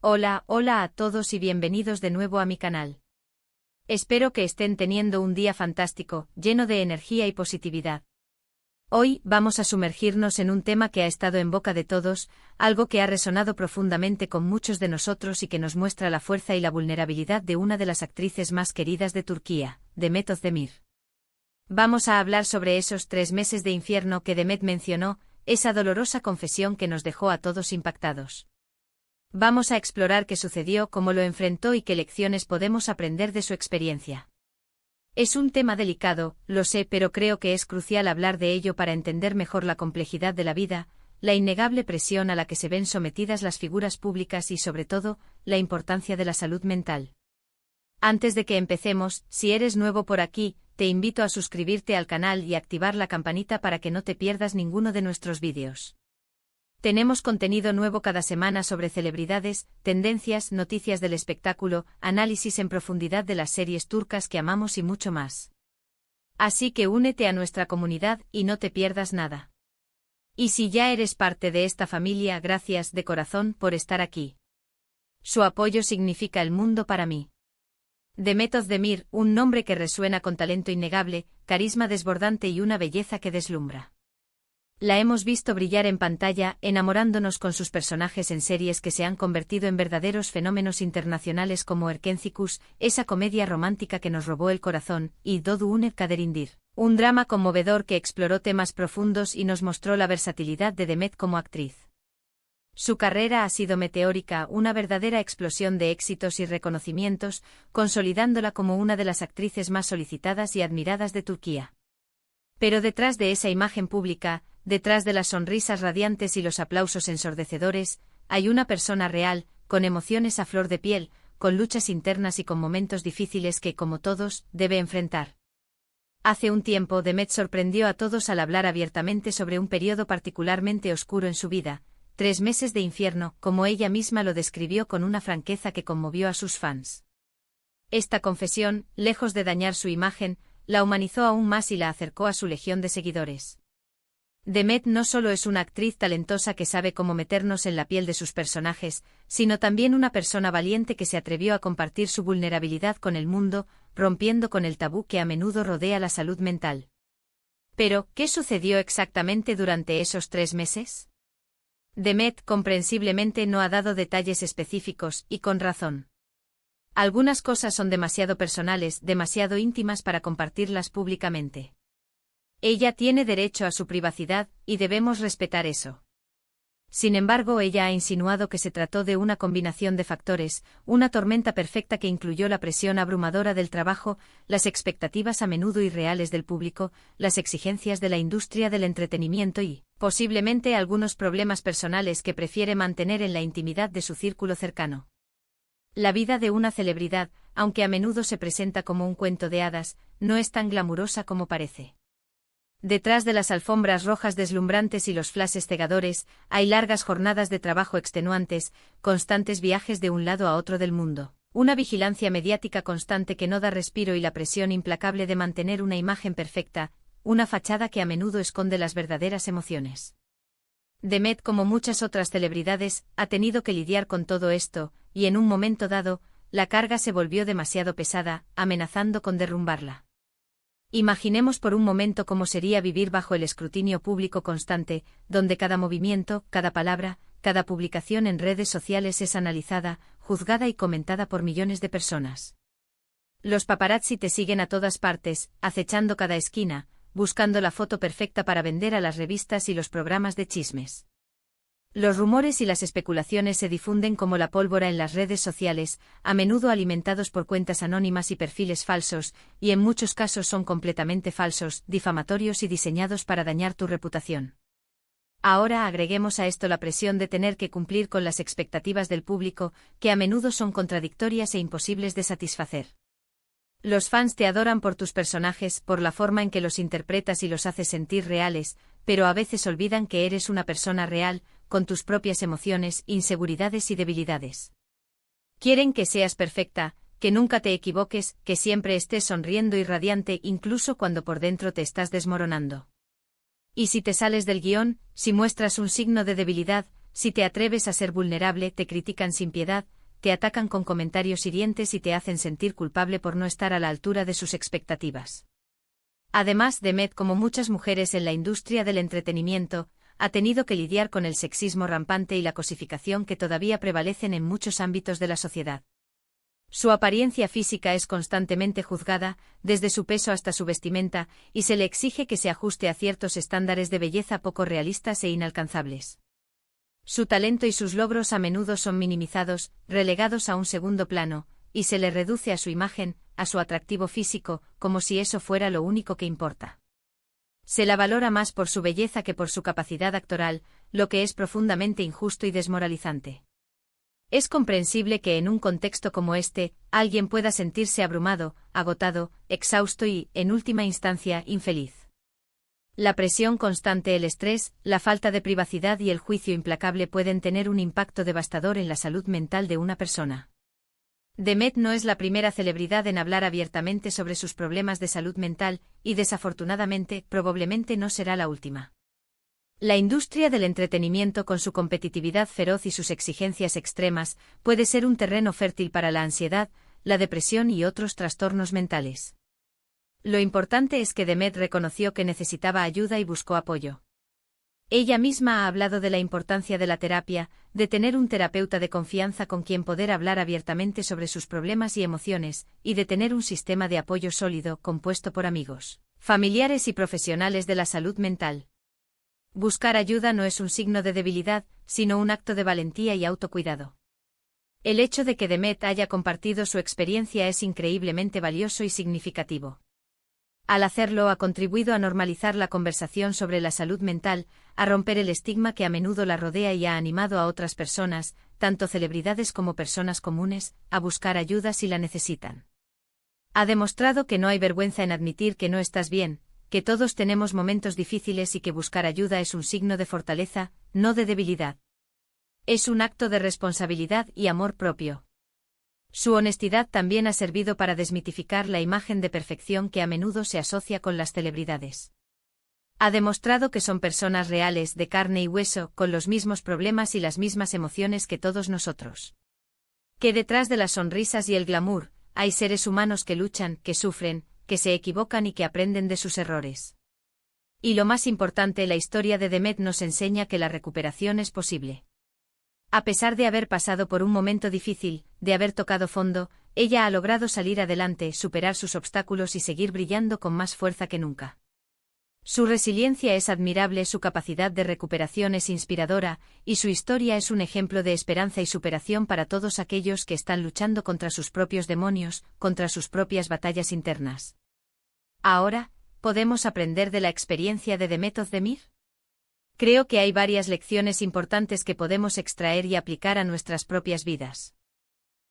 Hola, hola a todos y bienvenidos de nuevo a mi canal. Espero que estén teniendo un día fantástico, lleno de energía y positividad. Hoy vamos a sumergirnos en un tema que ha estado en boca de todos, algo que ha resonado profundamente con muchos de nosotros y que nos muestra la fuerza y la vulnerabilidad de una de las actrices más queridas de Turquía, Demet Özdemir. Vamos a hablar sobre esos 3 meses de infierno que Demet mencionó, esa dolorosa confesión que nos dejó a todos impactados. Vamos a explorar qué sucedió, cómo lo enfrentó y qué lecciones podemos aprender de su experiencia. Es un tema delicado, lo sé, pero creo que es crucial hablar de ello para entender mejor la complejidad de la vida, la innegable presión a la que se ven sometidas las figuras públicas y, sobre todo, la importancia de la salud mental. Antes de que empecemos, si eres nuevo por aquí, te invito a suscribirte al canal y activar la campanita para que no te pierdas ninguno de nuestros vídeos. Tenemos contenido nuevo cada semana sobre celebridades, tendencias, noticias del espectáculo, análisis en profundidad de las series turcas que amamos y mucho más. Así que únete a nuestra comunidad y no te pierdas nada. Y si ya eres parte de esta familia, gracias de corazón por estar aquí. Su apoyo significa el mundo para mí. Demet Özdemir, un nombre que resuena con talento innegable, carisma desbordante y una belleza que deslumbra. La hemos visto brillar en pantalla, enamorándonos con sus personajes en series que se han convertido en verdaderos fenómenos internacionales como Erkencikus, esa comedia romántica que nos robó el corazón, y Doğduğun Kaderindir, un drama conmovedor que exploró temas profundos y nos mostró la versatilidad de Demet como actriz. Su carrera ha sido meteórica, una verdadera explosión de éxitos y reconocimientos, consolidándola como una de las actrices más solicitadas y admiradas de Turquía. Pero detrás de esa imagen pública, detrás de las sonrisas radiantes y los aplausos ensordecedores, hay una persona real, con emociones a flor de piel, con luchas internas y con momentos difíciles que, como todos, debe enfrentar. Hace un tiempo Demet sorprendió a todos al hablar abiertamente sobre un periodo particularmente oscuro en su vida, 3 meses de infierno, como ella misma lo describió con una franqueza que conmovió a sus fans. Esta confesión, lejos de dañar su imagen, la humanizó aún más y la acercó a su legión de seguidores. Demet no solo es una actriz talentosa que sabe cómo meternos en la piel de sus personajes, sino también una persona valiente que se atrevió a compartir su vulnerabilidad con el mundo, rompiendo con el tabú que a menudo rodea la salud mental. Pero, ¿qué sucedió exactamente durante esos 3 meses? Demet comprensiblemente no ha dado detalles específicos, y con razón. Algunas cosas son demasiado personales, demasiado íntimas para compartirlas públicamente. Ella tiene derecho a su privacidad, y debemos respetar eso. Sin embargo, ella ha insinuado que se trató de una combinación de factores, una tormenta perfecta que incluyó la presión abrumadora del trabajo, las expectativas a menudo irreales del público, las exigencias de la industria del entretenimiento y, posiblemente, algunos problemas personales que prefiere mantener en la intimidad de su círculo cercano. La vida de una celebridad, aunque a menudo se presenta como un cuento de hadas, no es tan glamurosa como parece. Detrás de las alfombras rojas deslumbrantes y los flashes cegadores, hay largas jornadas de trabajo extenuantes, constantes viajes de un lado a otro del mundo, una vigilancia mediática constante que no da respiro y la presión implacable de mantener una imagen perfecta, una fachada que a menudo esconde las verdaderas emociones. Demet, como muchas otras celebridades, ha tenido que lidiar con todo esto, y en un momento dado, la carga se volvió demasiado pesada, amenazando con derrumbarla. Imaginemos por un momento cómo sería vivir bajo el escrutinio público constante, donde cada movimiento, cada palabra, cada publicación en redes sociales es analizada, juzgada y comentada por millones de personas. Los paparazzi te siguen a todas partes, acechando cada esquina, buscando la foto perfecta para vender a las revistas y los programas de chismes. Los rumores y las especulaciones se difunden como la pólvora en las redes sociales, a menudo alimentados por cuentas anónimas y perfiles falsos, y en muchos casos son completamente falsos, difamatorios y diseñados para dañar tu reputación. Ahora agreguemos a esto la presión de tener que cumplir con las expectativas del público, que a menudo son contradictorias e imposibles de satisfacer. Los fans te adoran por tus personajes, por la forma en que los interpretas y los haces sentir reales, pero a veces olvidan que eres una persona real, con tus propias emociones, inseguridades y debilidades. Quieren que seas perfecta, que nunca te equivoques, que siempre estés sonriendo y radiante incluso cuando por dentro te estás desmoronando. Y si te sales del guión, si muestras un signo de debilidad, si te atreves a ser vulnerable, te critican sin piedad, te atacan con comentarios hirientes y te hacen sentir culpable por no estar a la altura de sus expectativas. Además, Demet, como muchas mujeres en la industria del entretenimiento, ha tenido que lidiar con el sexismo rampante y la cosificación que todavía prevalecen en muchos ámbitos de la sociedad. Su apariencia física es constantemente juzgada, desde su peso hasta su vestimenta, y se le exige que se ajuste a ciertos estándares de belleza poco realistas e inalcanzables. Su talento y sus logros a menudo son minimizados, relegados a un segundo plano, y se le reduce a su imagen, a su atractivo físico, como si eso fuera lo único que importa. Se la valora más por su belleza que por su capacidad actoral, lo que es profundamente injusto y desmoralizante. Es comprensible que en un contexto como este, alguien pueda sentirse abrumado, agotado, exhausto y, en última instancia, infeliz. La presión constante, el estrés, la falta de privacidad y el juicio implacable pueden tener un impacto devastador en la salud mental de una persona. Demet no es la primera celebridad en hablar abiertamente sobre sus problemas de salud mental, y desafortunadamente, probablemente no será la última. La industria del entretenimiento, con su competitividad feroz y sus exigencias extremas, puede ser un terreno fértil para la ansiedad, la depresión y otros trastornos mentales. Lo importante es que Demet reconoció que necesitaba ayuda y buscó apoyo. Ella misma ha hablado de la importancia de la terapia, de tener un terapeuta de confianza con quien poder hablar abiertamente sobre sus problemas y emociones, y de tener un sistema de apoyo sólido compuesto por amigos, familiares y profesionales de la salud mental. Buscar ayuda no es un signo de debilidad, sino un acto de valentía y autocuidado. El hecho de que Demet haya compartido su experiencia es increíblemente valioso y significativo. Al hacerlo, ha contribuido a normalizar la conversación sobre la salud mental, a romper el estigma que a menudo la rodea y ha animado a otras personas, tanto celebridades como personas comunes, a buscar ayuda si la necesitan. Ha demostrado que no hay vergüenza en admitir que no estás bien, que todos tenemos momentos difíciles y que buscar ayuda es un signo de fortaleza, no de debilidad. Es un acto de responsabilidad y amor propio. Su honestidad también ha servido para desmitificar la imagen de perfección que a menudo se asocia con las celebridades. Ha demostrado que son personas reales, de carne y hueso, con los mismos problemas y las mismas emociones que todos nosotros. Que detrás de las sonrisas y el glamour, hay seres humanos que luchan, que sufren, que se equivocan y que aprenden de sus errores. Y lo más importante, la historia de Demet nos enseña que la recuperación es posible. A pesar de haber pasado por un momento difícil, de haber tocado fondo, ella ha logrado salir adelante, superar sus obstáculos y seguir brillando con más fuerza que nunca. Su resiliencia es admirable, su capacidad de recuperación es inspiradora, y su historia es un ejemplo de esperanza y superación para todos aquellos que están luchando contra sus propios demonios, contra sus propias batallas internas. Ahora, ¿podemos aprender de la experiencia de Demet Özdemir? Creo que hay varias lecciones importantes que podemos extraer y aplicar a nuestras propias vidas.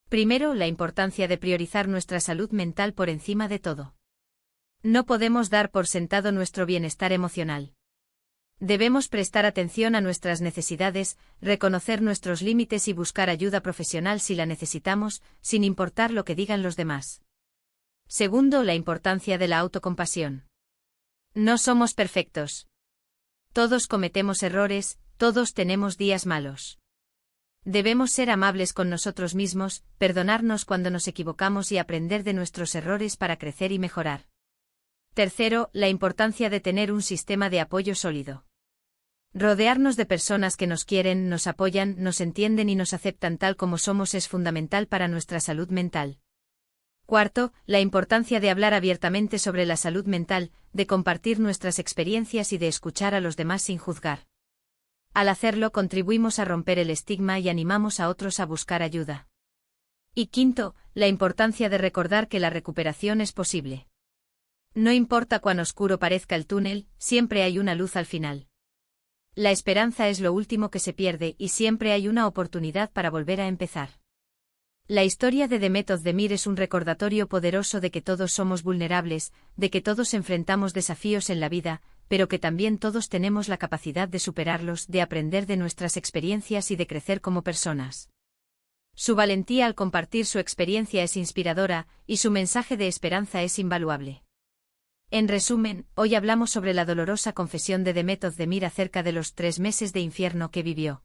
Primero, la importancia de priorizar nuestra salud mental por encima de todo. No podemos dar por sentado nuestro bienestar emocional. Debemos prestar atención a nuestras necesidades, reconocer nuestros límites y buscar ayuda profesional si la necesitamos, sin importar lo que digan los demás. Segundo, la importancia de la autocompasión. No somos perfectos. Todos cometemos errores, todos tenemos días malos. Debemos ser amables con nosotros mismos, perdonarnos cuando nos equivocamos y aprender de nuestros errores para crecer y mejorar. Tercero, la importancia de tener un sistema de apoyo sólido. Rodearnos de personas que nos quieren, nos apoyan, nos entienden y nos aceptan tal como somos es fundamental para nuestra salud mental. Cuarto, la importancia de hablar abiertamente sobre la salud mental, de compartir nuestras experiencias y de escuchar a los demás sin juzgar. Al hacerlo, contribuimos a romper el estigma y animamos a otros a buscar ayuda. Y quinto, la importancia de recordar que la recuperación es posible. No importa cuán oscuro parezca el túnel, siempre hay una luz al final. La esperanza es lo último que se pierde y siempre hay una oportunidad para volver a empezar. La historia de Demet Özdemir es un recordatorio poderoso de que todos somos vulnerables, de que todos enfrentamos desafíos en la vida, pero que también todos tenemos la capacidad de superarlos, de aprender de nuestras experiencias y de crecer como personas. Su valentía al compartir su experiencia es inspiradora, y su mensaje de esperanza es invaluable. En resumen, hoy hablamos sobre la dolorosa confesión de Demet Özdemir acerca de los 3 meses de infierno que vivió.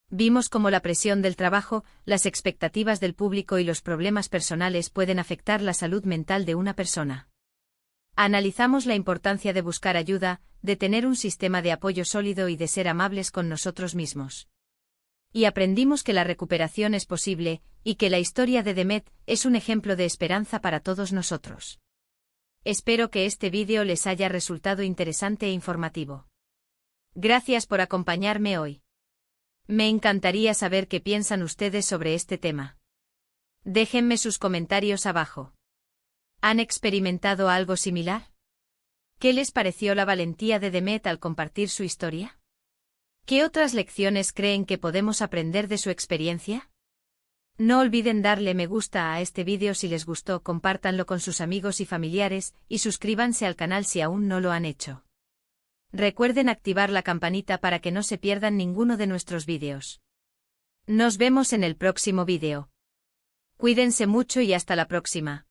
Vimos cómo la presión del trabajo, las expectativas del público y los problemas personales pueden afectar la salud mental de una persona. Analizamos la importancia de buscar ayuda, de tener un sistema de apoyo sólido y de ser amables con nosotros mismos. Y aprendimos que la recuperación es posible, y que la historia de Demet es un ejemplo de esperanza para todos nosotros. Espero que este vídeo les haya resultado interesante e informativo. Gracias por acompañarme hoy. Me encantaría saber qué piensan ustedes sobre este tema. Déjenme sus comentarios abajo. ¿Han experimentado algo similar? ¿Qué les pareció la valentía de Demet al compartir su historia? ¿Qué otras lecciones creen que podemos aprender de su experiencia? No olviden darle me gusta a este vídeo si les gustó, compártanlo con sus amigos y familiares, y suscríbanse al canal si aún no lo han hecho. Recuerden activar la campanita para que no se pierdan ninguno de nuestros vídeos. Nos vemos en el próximo vídeo. Cuídense mucho y hasta la próxima.